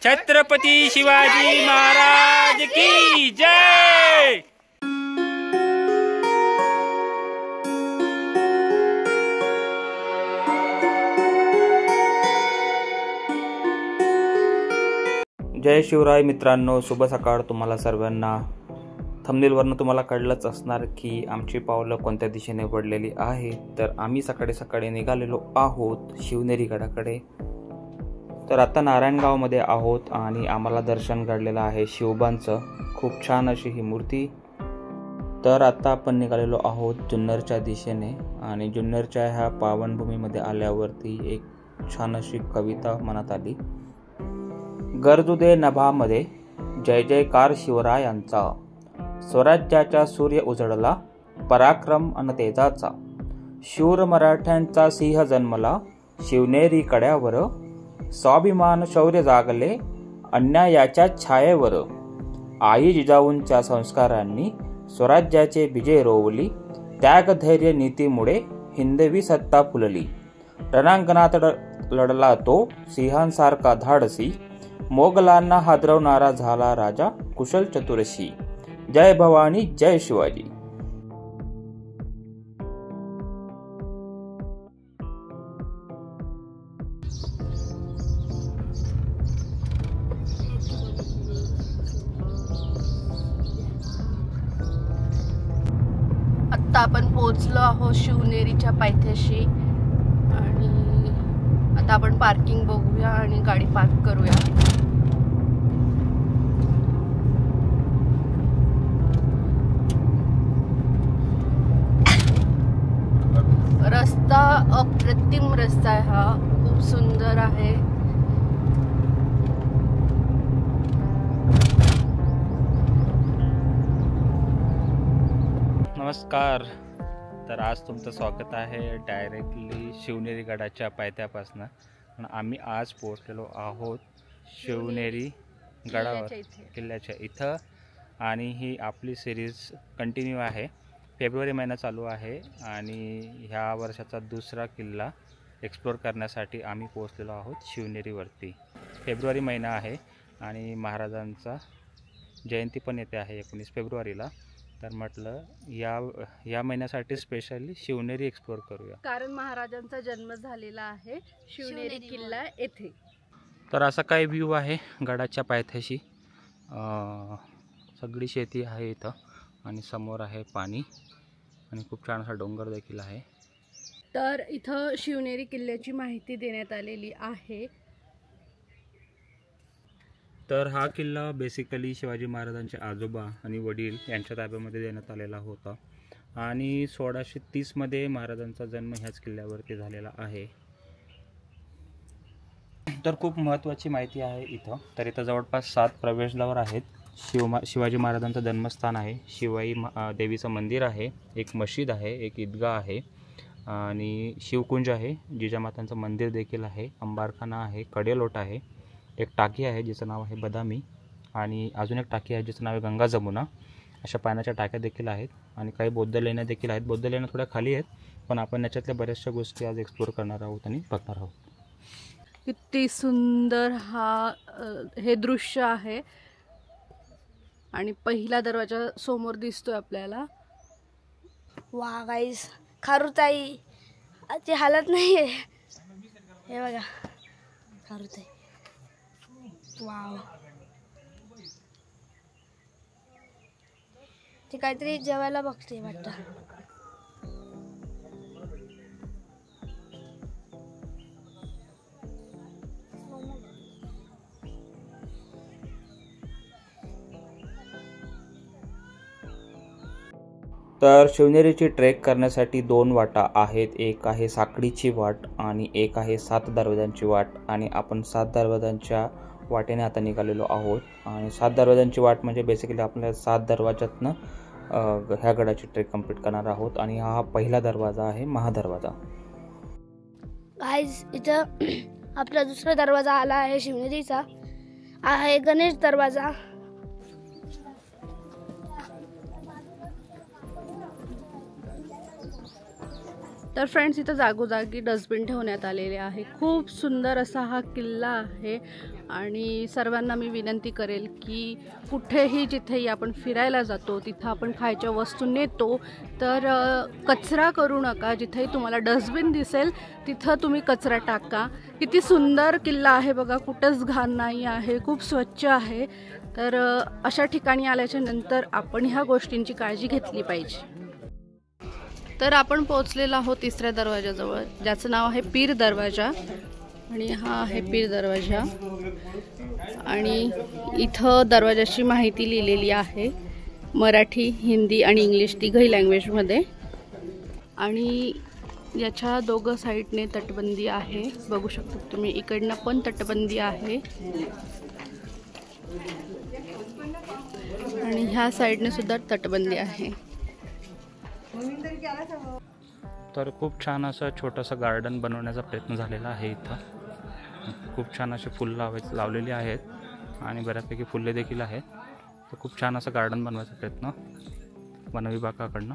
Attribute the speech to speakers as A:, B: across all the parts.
A: छत्रपती शिवाजी महाराज की जय। जय शिवराय मित्रांनो, शुभ सकाळ तुम्हाला सर्वांना। थंबनेलवरनं तुम्हाला कळलंच असणार की आमची पावलं कोणत्या दिशेने वळलेली आहे। तर आम्ही सकाळी सकाळी निघालेलो आहोत शिवनेरी गडाकडे। तर आता नारायणगावमध्ये आहोत आणि आम्हाला दर्शन घडलेलं आहे शिवबांचं, खूप छान अशी ही मूर्ती। तर आता आपण निघालेलो आहोत जुन्नरच्या दिशेने आणि जुन्नरच्या ह्या पावनभूमीमध्ये आल्यावरती एक छान अशी कविता मनात आली। गरजू दे नभामध्ये जय जयकार शिवरायांचा, स्वराज्याचा सूर्य उजळला पराक्रम अन तेजाचा, शूर मराठ्यांचा सिंह जन्मला शिवनेरी कड्यावर, स्वाभिमान शौर्य जागले अन्यायाच्या छायेवर, आई जिजाऊंच्या संस्कारांनी स्वराज्याचे विजय रोवली, त्याग धैर्य नीतीमुळे हिंदवी सत्ता फुलली, रणांगणात लढला तो सिंहांसारखा धाडसी, मोगलांना हादरवणारा झाला राजा कुशल चतुरशी, जय भवानी जय शिवाजी।
B: आता आपण पोहोचलो आहोत शिवनेरीच्या पायथ्याशी आणि आता आपण पार्किंग बघूया आणि गाडी पार्क करूया। रस्ता अप्रतिम रस्ता आहे हा, खूप सुंदर आहे।
A: नमस्कार। तर आज तुमचं स्वागत आहे डायरेक्टली शिवनेरी गडाच्या पायथ्यापासून। पण आम्ही आज पोहोचलेलो आहोत शिवनेरी गडावर, किल्ल्याच्या इथं। आणि ही आपली सिरीज कंटिन्यू आहे। फेब्रुवारी महिना चालू आहे आणि ह्या वर्षाचा दुसरा किल्ला एक्सप्लोर करण्यासाठी आम्ही पोहोचलेलो आहोत शिवनेरीवरती। फेब्रुवारी महिना आहे आणि महाराजांचा जयंती पण येते आहे 19 फेब्रुवारीला। तर म्हटलं या महिन्यासाठी स्पेशली शिवनेरी एक्सप्लोर करूया,
B: कारण महाराजांचा जन्म झालेला आहे शिवनेरी किल्ला येथे।
A: तर असा काय व्ह्यू आहे गडाच्या पायथ्याशी, सगळी शेती आहे इथं आणि समोर आहे पाणी आणि खूप छान असा डोंगर देखील आहे।
B: तर इथं शिवनेरी किल्ल्याची माहिती देण्यात आलेली आहे।
A: तर हा किल्ला बेसिकली शिवाजी महाराजांचे आजोबा आणि वडील यांच्या ताब्यामध्ये देण्यात आलेला होता आणि 1630 मध्ये महाराजांचा जन्म ह्याच किल्ल्यावरती झालेला आहे। तर खूप महत्त्वाची माहिती आहे इथं। तर इथं जवळपास 7 प्रवेशद्वार आहेत। शिवाजी महाराजांचं जन्मस्थान आहे, शिवाई देवीचं मंदिर आहे, एक मशीद आहे, एक ईदगाह आहे आणि शिवकुंज आहे, जिजामातांचं मंदिर देखील आहे, अंबारखाना आहे, कडेलोट आहे, एक टाकी आहे जिचं नाव आहे बदामी आणि अजून एक टाकी आहे जिचं नाव आहे गंगा जमुना। अशा पाण्याच्या टाक्या देखील आहेत आणि काही बौद्ध लेण्या देखील आहेत। बौद्ध लेण्या थोड्या खाली आहेत, पण आपण याच्यातल्या बऱ्याचशा गोष्टी आज एक्सप्लोर करणार आहोत आणि बघणार आहोत।
B: किती सुंदर हे दृश्य आहे आणि पहिला दरवाजा समोर दिसतोय आपल्याला।
C: वा गाईस, खारुताई ची हालत नाही आहे, हे बघा खारुताई। वाव, ते काहीतरी जेवायला बघते वाटतं।
A: तर शिवनेरीची ट्रेक करण्यासाठी 2 वाटा आहेत, एक आहे साकडीची वाट आणि एक आहे 7 दरवाजांची वाट। आणि आपण 7 दरवाजांच्या वाटेने आता निघालेलो आहोत आणि 7 दरवाजांची वाट म्हणजे बेसिकली आपल्या 7 दरवाजातनं ह्या गडाची ट्रेक कंप्लीट करणार आहोत आणि हा पहिला दरवाजा आहे, महादरवाजा।
C: गाईस, इथं आपला दुसरा दरवाजा आला आहे शिवनेरीचा, आहे गणेश दरवाजा।
B: तर फ्रेंड्स, इथं जागोजागी डस्टबिन ठेवण्यात आलेले आहे। खूप सुंदर असा हा किल्ला आहे आणि सर्वांना मी विनंती करेल की कुठेही जिथेही आपण फिरायला जातो तिथं आपण खायच्या वस्तू नेतो तर कचरा करू नका. जिथेही तुम्हाला डस्टबिन दिसेल तिथं तुम्ही कचरा टाका. किती सुंदर किल्ला आहे बघा, कुठंच घाण नाही आहे, खूप स्वच्छ आहे. तर अशा ठिकाणी आल्याच्या नंतर आपण ह्या गोष्टींची काळजी घेतली पाहिजे. तर आपण पोहोचलेलो आहोत तिसऱ्या दरवाजाजवळ, ज्याचं नाव आहे पीर दरवाजा. आणि हा आहे पीर दरवाजा. आणि इथं दरवाजाची माहिती लिहिलेली आहे मराठी, हिंदी आणि इंग्लिश तिघही लँग्वेजमध्ये. आणि याच्या दोघं साईडने तटबंदी आहे, बघू शकता तुम्ही. इकडनं पण तटबंदी आहे आणि ह्या साईडने सुद्धा तटबंदी आहे.
A: तर खूप छान असं छोटंसं गार्डन बनवण्याचा प्रयत्न झालेला आहे. इथं खूप छान असे फुलं लावलेली आहेत आणि बऱ्यापैकी फुले देखील आहेत. तर खूप छान असं गार्डन बनवायचा प्रयत्न वन विभागाकडनं.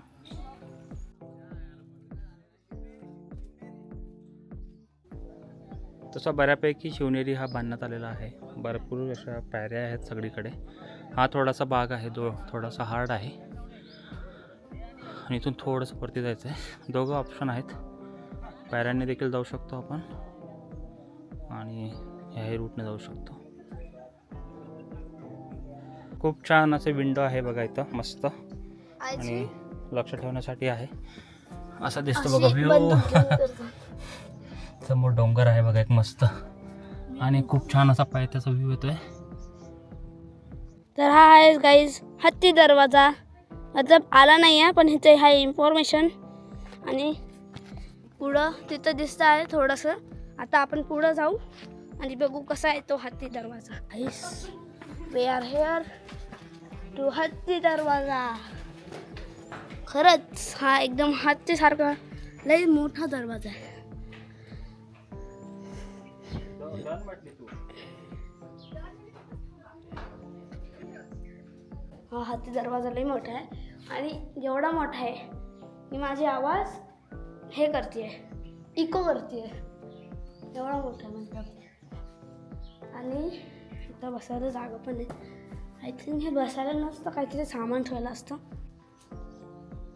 A: तसं बऱ्यापैकी शिवनेरी हा बांधण्यात आलेला आहे. भरपूर अशा पायऱ्या आहेत सगळीकडे. हा थोडासा भाग आहे जो थोडासा हार्ड आहे आणि इथून थोडंसं वरती जायचं आहे. दोघं ऑप्शन आहेत, पायऱ्यांनी देखील जाऊ शकतो आपण आणि ह्याही रूटने जाऊ शकतो. खूप छान असे विंडो आहे बघा इथं, मस्त. आणि लक्ष ठेवण्यासाठी आहे असं दिसतं बघा व्ह्यू. समोर डोंगर आहे बघा एक मस्त आणि खूप छान असा पायथ्याचा व्ह्यू येतोय.
C: तर हा आहे गाईज हत्ती दरवाजा. मतलब आला नाही आहे पण इथे आहे इन्फॉर्मेशन. आणि पुढं तिथं दिसतं आहे थोडंसं. आता आपण पुढं जाऊ आणि बघू कसा आहे तो हत्ती दरवाजा. वी आर हेअर टू हत्ती दरवाजा. खरंच हा एकदम हत्तीसारखा लई मोठा दरवाजा आहे. हा हत्ती दरवाजा लई मोठा आहे आणि एवढा मोठा आहे की माझी आवाज हे करते, इको करते. एवढा मोठा मतलब. आणि इथं बसायला जागा पण आहे. आय थिंक हे बसायला नसतं, काहीतरी सामान ठेवायला असतं.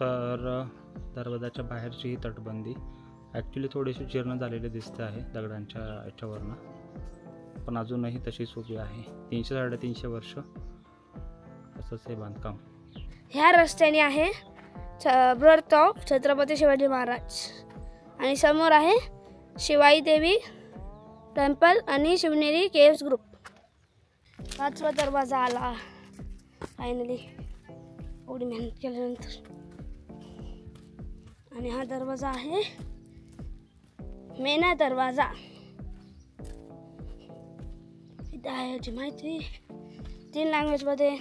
A: तर दरवाजाच्या बाहेरची ही तटबंदी ॲक्च्युली थोडीशी जीर्ण झालेली दिसते आहे दगडांच्या याच्यावरनं, पण अजूनही तशीच उभी आहे. 300-350 वर्ष असंच हे बांधकाम.
C: ह्या रस्त्याने आहे बर्थ ऑफ छत्रपती शिवाजी महाराज. आणि समोर आहे शिवाई देवी टेम्पल आणि शिवनेरी केव्स ग्रुप. 5वा दरवाजा आला फायनली, एवढी मेहनत केल्यानंतर. आणि हा दरवाजा आहे मेना दरवाजा. इथं आहे याची माहिती 3 लँग्वेजमध्ये.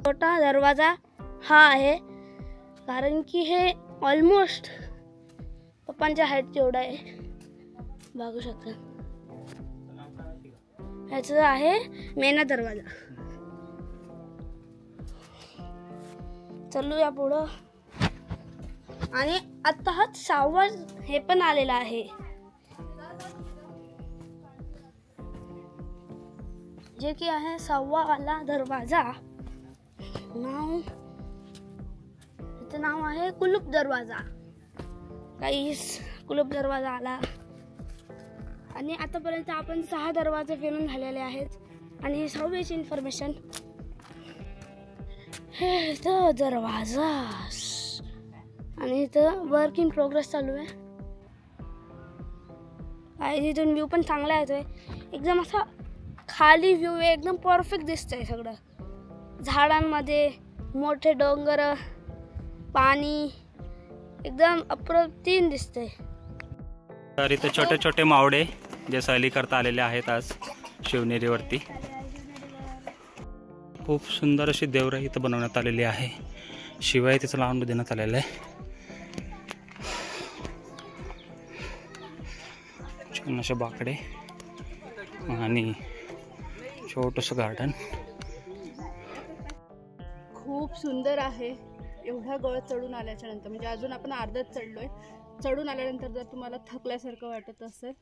C: छोटा दरवाजा हा आहे कारण की हे ऑलमोस्ट पप्पांच्या हाईट एवढा आहे, बघू शकता. ह्याचं आहे मेना दरवाजा. चलूया पुढं. आणि आता हा 6वा हे पण आलेला आहे, जे की आहे 6वा वाला दरवाजा. त्याचं नाव आहे कुलूप दरवाजा. काहीच कुलूप दरवाजा आला. आणि आतापर्यंत आपण 6 दरवाजे फिरून झालेले आहेत. आणि 6वीची इन्फॉर्मेशन हे इथं दरवाजा. आणि इथं वर्क इन प्रोग्रेस चालू आहे. आणि इथून व्ह्यू पण चांगला येतोय, एकदम असा खाली व्ह्यू आहे, एकदम परफेक्ट दिसतंय सगळं. झाडांमध्ये मोठे डोंगर, पाणी, एकदम अप्रतिम दिसतंय.
A: तर इथे छोटे छोटे मावडे जे सहली करता आलेले आहेत आज शिवनेरीवरती. खूप सुंदर अशी देवराई इथं बनवण्यात आलेली आहे. शिवाय तिचं लावून देण्यात आलेलं आहे. छान असे बाकडे आणि छोटंसं गार्डन.
B: खूप सुंदर आहे. एवढा गड चढून आल्याच्या नंतर, म्हणजे अजून आपण अर्धच चढलोय. चढून आल्यानंतर जर तुम्हाला थकल्यासारखं वाटत असेल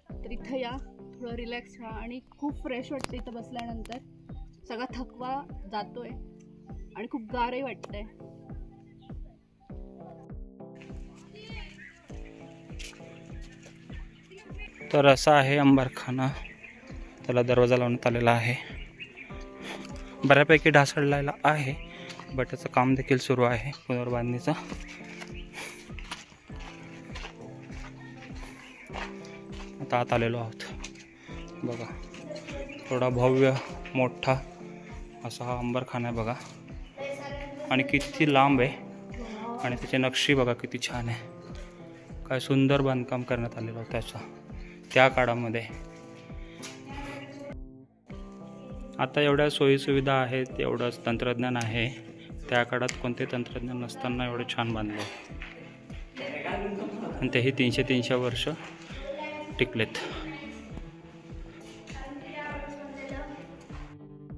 B: तर इथं या, थोडं रिलॅक्स व्हा आणि खूप फ्रेश वाटतं इथं बसल्यानंतर. सगळा थकवा जातोय आणि खूप गारही वाटतंय.
A: तर असा आहे अंबारखाना, त्याला दरवाजा लावण्यात आलेला आहे. बऱ्यापैकी ढासळलेला आहे, बट त्याचं काम देखील सुरू आहे पुनर्बांधणीचं. आता आत आलेलो आहोत. बघा, थोडा भव्य मोठा असा हा अंबारखाना आहे बघा, आणि किती लांब आहे, आणि त्याची नक्षी बघा किती छान आहे. काय सुंदर बांधकाम करण्यात आलेलं होतं त्याचं त्या काळामध्ये. आता एवढ्या सोयीसुविधा आहेत, एवढंच तंत्रज्ञान आहे, त्या काळात कोणते तंत्रज्ञान नसताना एवढे छान बांधले, आणि तेही 300 वर्ष टिकलेत.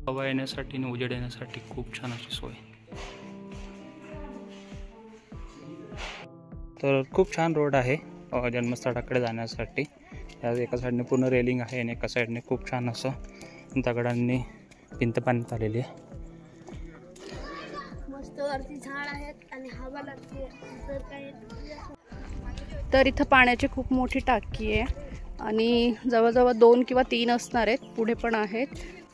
A: हवा येण्यासाठी आणि उजेड येण्यासाठी खूप छान अशी सोय. तर खूप छान रोड आहे जन्मस्थळाकडे जाण्यासाठी. या एका साईडने पूर्ण रेलिंग आहे आणि एका साईडने खूप छान असं दगडांनी भिंत बांधण्यात आलेली आहे.
C: मस्त वरती झाड आहेत आणि हवा लागते.
B: तर इथं पाण्याची खूप मोठी टाकी आहे आणि जवळजवळ 2 किंवा 3 असणार आहेत, पुढे पण आहेत.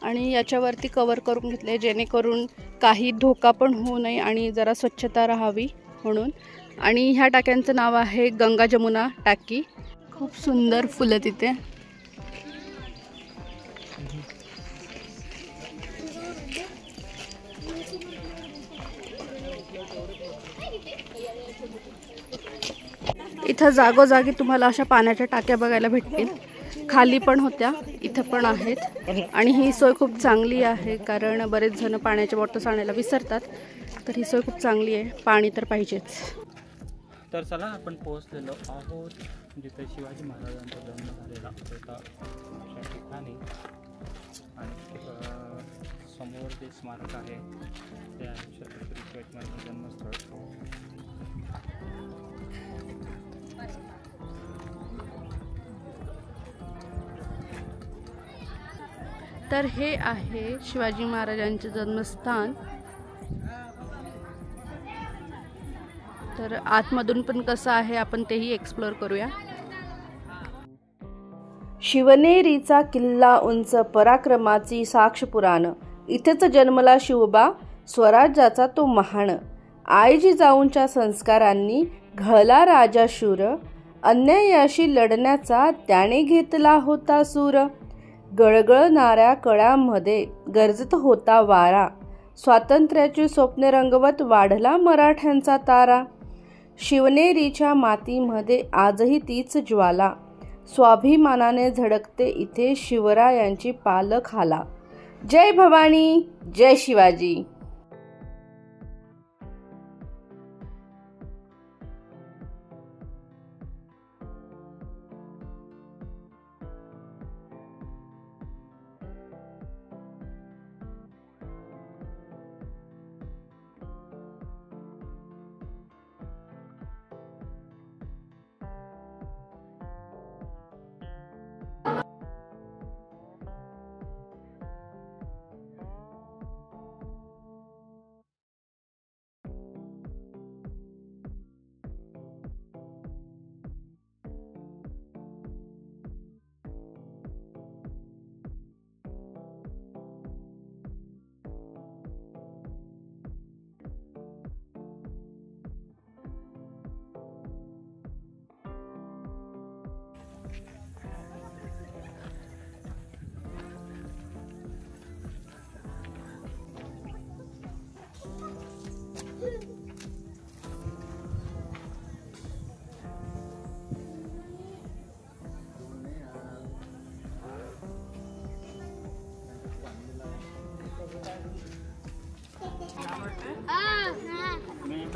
B: आणि याच्यावरती कवर करून घेतले जेणेकरून काही धोका पण होऊ नये आणि जरा स्वच्छता राहावी म्हणून. आणि ह्या टाक्यांचं नाव आहे गंगा जमुना टाकी. खूप सुंदर फुलं तिथे. इथं जागोजागी तुम्हाला अशा पाण्याच्या टाक्या बघायला भेटतील. खाली पण होत्या, इथं पण आहेत. आणि ही सोय खूप चांगली आहे कारण बरेच जण पाण्याच्या बॉटल्स आणायला विसरतात, तर ही सोय खूप चांगली आहे. पाणी तर पाहिजेच.
A: तर चला, आपण पोहोचलेलो आहोत जिथे शिवाजी महाराजांचा जन्म झालेला होता अशा ठिकाणी. आणि समोर जे स्मारक आहे ते आहे छत्रपती शिवाजी महाराजांचं जन्मस्थळ.
B: तर हे आहे शिवाजी महाराजांचे जन्मस्थान. तर आतमधून पण कसं आहे आपण तेही एक्सप्लोअर करूया. शिवनेरीचा किल्ला उंच, पराक्रमाची साक्ष पुराण. इथेच जन्मला शिवबा, स्वराज्याचा तो महान. आई जिजाऊंच्या संस्कारांनी घळला राजा शूर. अन्यायाशी लढण्याचा त्याने घेतला होता सूर. गळगळणाऱ्या कळ्यांमध्ये गरजत होता वारा. स्वातंत्र्याची स्वप्ने रंगवत वाढला मराठ्यांचा तारा. शिवनेरीच्या मातीमध्ये आजही तीच ज्वाला. स्वाभिमानाने झळकते इथे शिवरायांची पालखाला. जय भवानी, जय शिवाजी.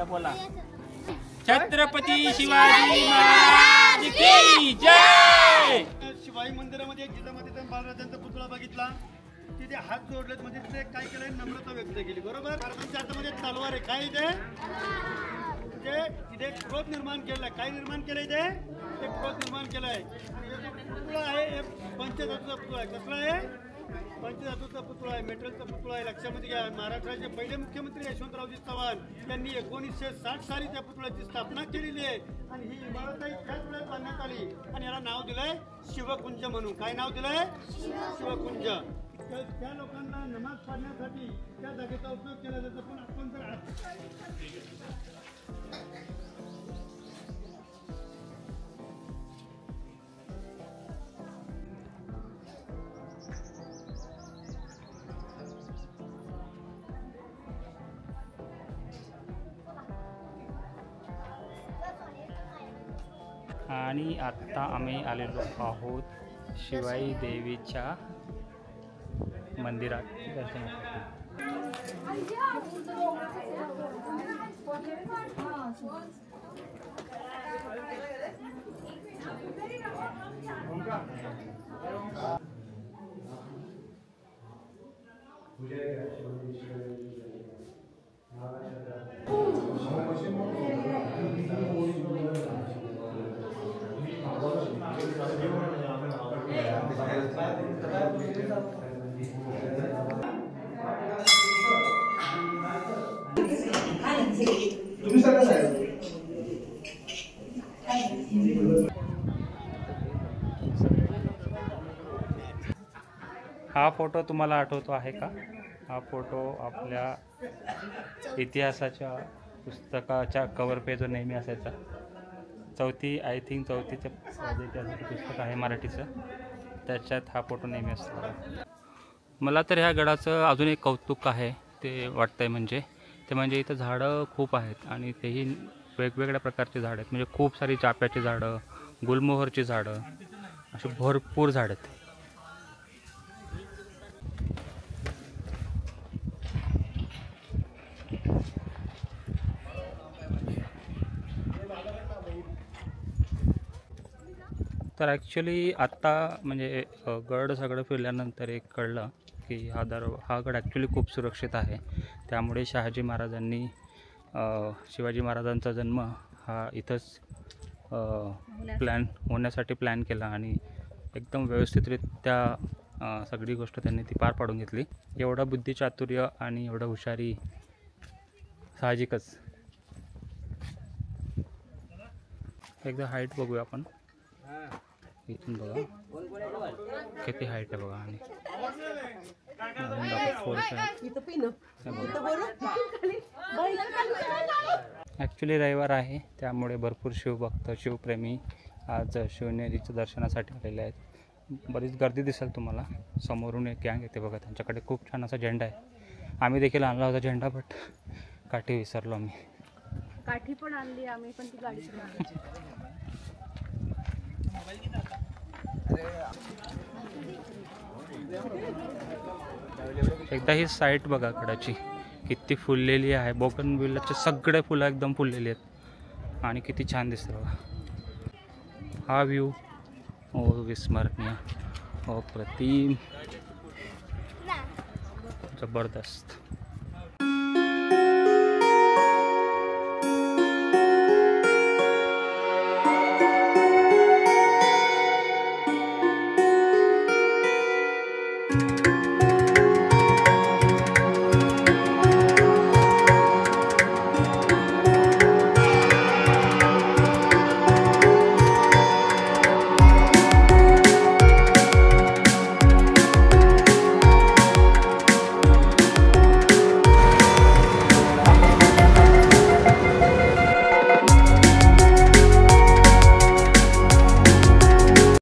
A: बोला, छत्रपती शिवाजी महाराज की जय.
D: शिवाजी मंदिरामध्ये जिजामातेचा बाळराजांचा पुतळा बघितला, तिथे हात जोडलेत, म्हणजे तिथे काय केलंय, नम्रता व्यक्त केली. बरोबर. त्यांच्या हातामध्ये तलवार आहे. काय इथे म्हणजे इथे क्रोध निर्माण केलेला आहे. काय निर्माण केलं इथे? ते क्रोध निर्माण केलं आहे. आणि हे जो पुतळा आहे हे पंचधातूचा पुतळा आहे. कसला आहे? पंचधातूचा पुतळा आहे, मेटलचा पुतळा आहे. लक्षामध्ये घ्या, महाराष्ट्राचे पहिले मुख्यमंत्री यशवंतरावजी चव्हाण यांनी 1960 साली त्या पुतळ्याची स्थापना केलेली आहे. आणि ही इमारतही त्याच वेळेत बांधण्यात आली आणि याला नाव दिलंय शिवकुंज म्हणून. काय नाव दिलंय? शिवकुंज. त्या लोकांना नमाज पढण्यासाठी त्या जागेचा उपयोग केला जातो. पण आपण जर
A: आणि आत्ता आम्ही आलेलो आहोत शिवाई देवीच्या मंदिरात दर्शनासाठी. हा फोटो तुम्हाला आठवतो आहे का? हा फोटो आपल्या इतिहासाच्या पुस्तकाच्या कवर पेजवर नेहमी असायचा. चौथीचं इतिहासाचं पुस्तक आहे मराठीचं, त्याच्यात हा फोटो नेहमी असतो. मला तर ह्या गडाचं अजून एक कौतुक आहे ते वाटतंय, म्हणजे इथं झाडं खूप आहेत आणि तेही वेगवेगळ्या प्रकारची झाडं आहेत. म्हणजे खूप सारी चाफ्याची झाडं, गुलमोहरची झाडं, अशी भरपूर झाडं आहेत. तर ॲक्च्युली आत्ता म्हणजे गड सगळं फिरल्यानंतर एक कळलं की हा गड ॲक्च्युली खूप सुरक्षित आहे. त्यामुळे शहाजी महाराजांनी शिवाजी महाराजांचा जन्म हा इथंच होण्यासाठी प्लॅन केला आणि एकदम व्यवस्थितरित्या सगळी गोष्ट त्यांनी ती पार पाडून घेतली. एवढं बुद्धिचातुर्य आणि एवढं हुशारी साहजिकच. एकदा हाईट बघूया आपण. इथून बघा किती हाईट आहे बघा. आणि ॲक्च्युली रविवार आहे त्यामुळे भरपूर शिवभक्त शिवप्रेमी आज शिवनेरीच्या दर्शनासाठी आलेले आहेत. बरीच गर्दी दिसेल तुम्हाला. समोरून एक गँग येते बघा, त्यांच्याकडे खूप छान असा झेंडा आहे. आम्ही देखील आणला होता झेंडा, बट काठी विसरलो आम्ही.
B: काठी पण आणली आम्ही, पण ती गाडी
A: एकदा ही साईट बघा गडाची किती फुललेली आहे. बोगनविल्याचे सगळे फुलं एकदम फुललेली आहेत आणि किती छान दिसतं बघा. हा व्ह्यू विस्मरणीय, अप्रतिम, जबरदस्त.